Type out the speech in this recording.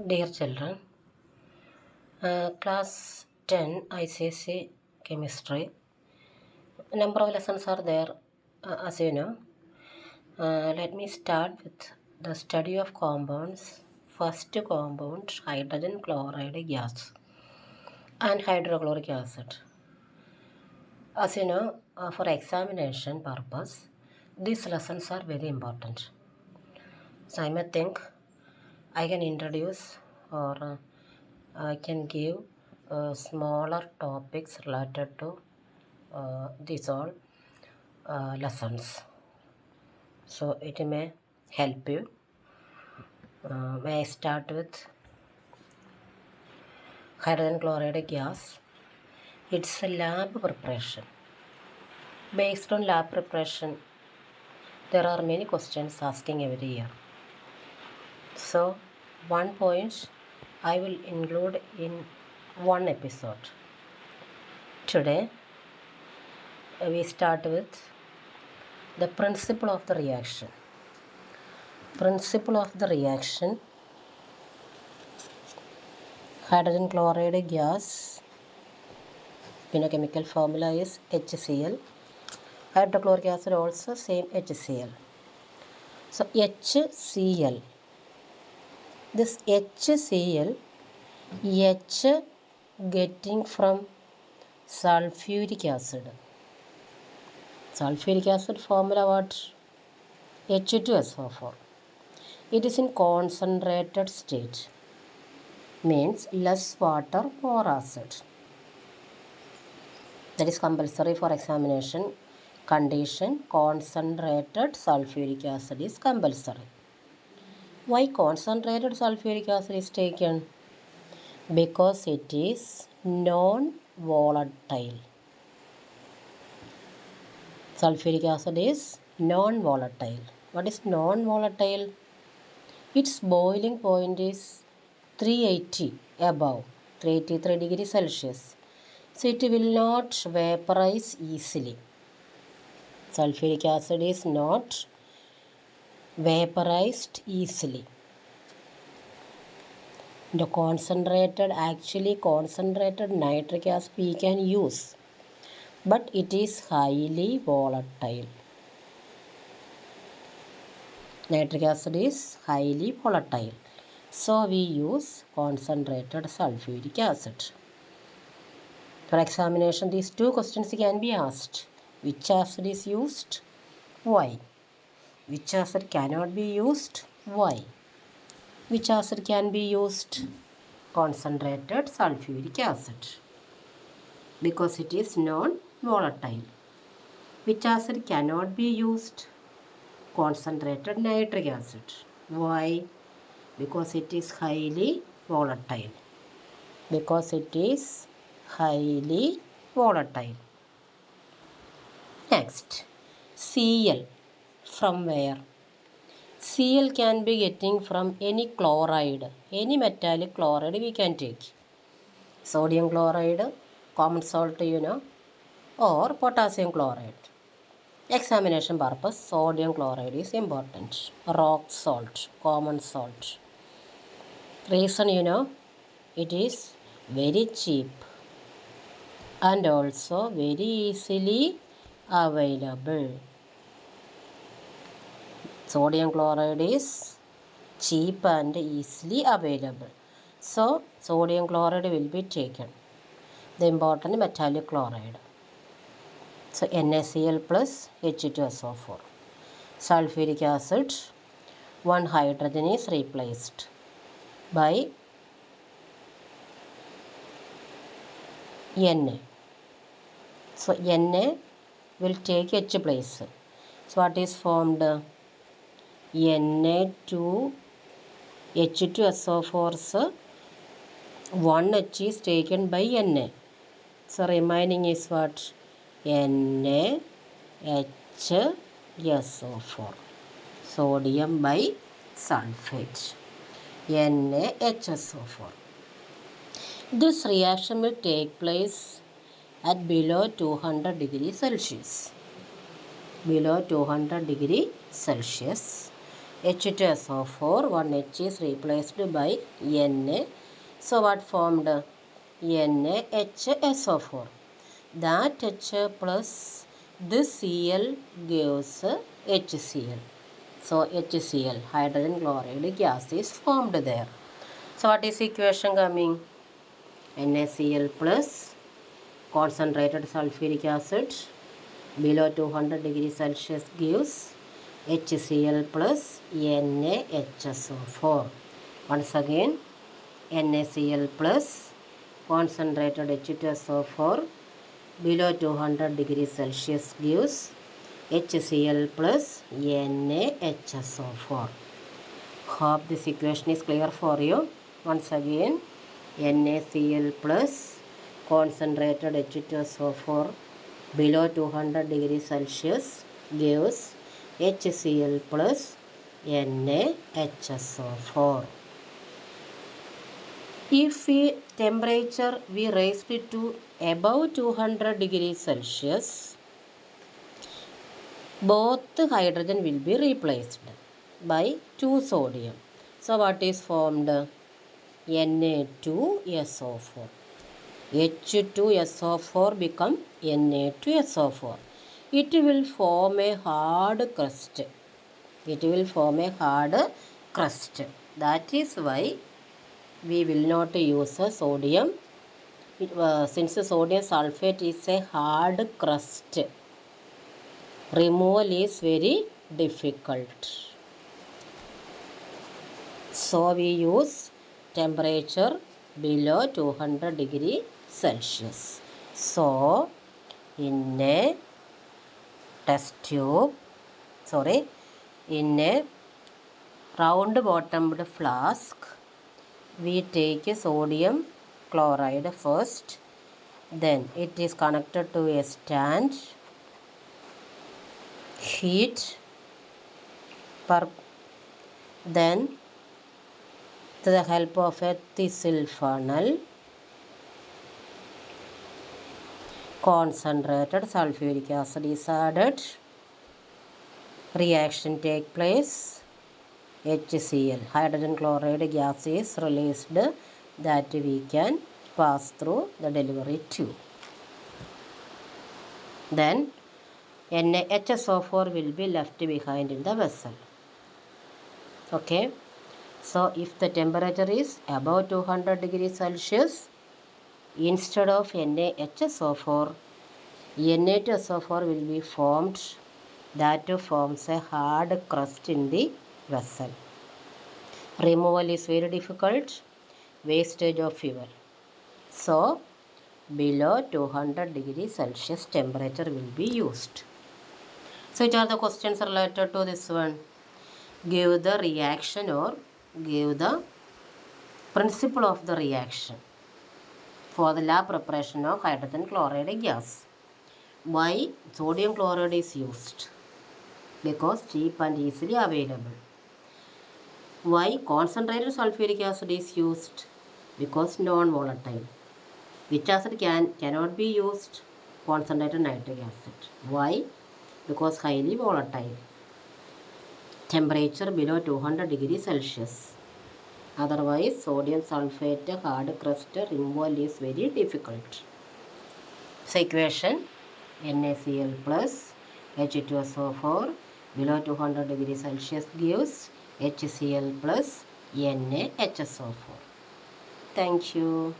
Dear children, class 10 ICSE chemistry. Number of lessons are there, as you know. Let me start with the study of compounds. First compound, hydrogen chloride gas and hydrochloric acid. As you know, for examination purpose, these lessons are very important. So I may think I can introduce or I can give smaller topics related to these all lessons. So it may help you. May I start with hydrogen chloride gas? It's a lab preparation. Based on lab preparation, there are many questions asking every year. So one point I will include in one episode. Today we start with the principle of the reaction. Principle of the reaction: hydrogen chloride gas, chemical formula is HCl. Hydrochloric acid also same HCl. So HCl, this HCl, H getting from sulfuric acid. Sulfuric acid formula what? H2SO4. It is in concentrated state, means less water, more acid. That is compulsory for examination. Condition: concentrated sulfuric acid is compulsory. Why concentrated sulfuric acid is taken? Because it is non-volatile. Sulfuric acid is non-volatile. What is non-volatile? Its boiling point is 380 above 383 degrees Celsius. So it will not vaporize easily. Sulfuric acid is not vaporized easily. The concentrated nitric acid we can use, but it is highly volatile. Nitric acid is highly volatile, so we use concentrated sulfuric acid. For examination, these two questions can be asked. Which acid is used? Why? Which acid cannot be used? Why? Which acid can be used? Concentrated sulfuric acid, because it is non-volatile. Which acid cannot be used? Concentrated nitric acid. Why? Because it is highly volatile. Because it is highly volatile. Next, Cl. From where? Cl can be getting from any chloride, any metallic chloride we can take. Sodium chloride, common salt or potassium chloride. Examination purpose, sodium chloride is important. Rock salt, common salt. Reason it is very cheap and also very easily available. Sodium chloride is cheap and easily available. So sodium chloride will be taken. The important metallic chloride. So NaCl plus H2SO4. Sulfuric acid, one hydrogen is replaced by Na. So Na will take H place. So what is formed? Na2 H2SO4's 1H is taken by Na. So remaining is what? NaHSO4. Sodium bisulfate. NaHSO4. This reaction will take place at below 200 degrees Celsius. Below 200 degrees Celsius. H2SO4, one H is replaced by Na. So what formed? NaHSO4. That H plus this Cl gives HCl. So HCl, hydrogen chloride gas, is formed there. So what is equation coming? NaCl plus concentrated sulfuric acid below 200 degrees Celsius gives HCl plus NaHSO4. Once again, NaCl plus concentrated H2SO4 below 200 degrees Celsius gives HCl plus NaHSO4. Hope this equation is clear for you. Once again, NaCl plus concentrated H2SO4 below 200 degrees Celsius gives HCl plus NaHSO4. If temperature we raised it to above 200 degrees Celsius, both hydrogen will be replaced by 2 sodium. So what is formed? Na2SO4. H2SO4 become Na2SO4. It will form a hard crust. It will form a hard crust. That is why we will not use a sodium. Since sodium sulfate is a hard crust, removal is very difficult. So we use temperature below 200 degree Celsius. So in a test tube, in a round bottomed flask, we take a sodium chloride first. Then it is connected to a stand. Heat. Then with the help of a thistle funnel, concentrated sulfuric acid is added. Reaction take place. HCl, hydrogen chloride gas, is released that we can pass through the delivery tube. Then NaHSO4 will be left behind in the vessel. Okay. So if the temperature is above 200 degrees Celsius, instead of NaHSO4, Na2SO4 will be formed. That forms a hard crust in the vessel. Removal is very difficult. Wastage of fuel. So below 200 degrees Celsius temperature will be used. So which are the questions related to this one? Give the reaction or give the principle of the reaction for the lab preparation of hydrogen chloride gas. Why sodium chloride is used? Because cheap and easily available. Why concentrated sulfuric acid is used? Because non-volatile. Which acid cannot be used? Concentrated nitric acid. Why? Because highly volatile. Temperature below 200 degrees Celsius. Otherwise, sodium sulfate hard crust removal is very difficult. So equation NaCl plus H2SO4 below 200 degrees Celsius gives HCl plus NaHSO4. Thank you.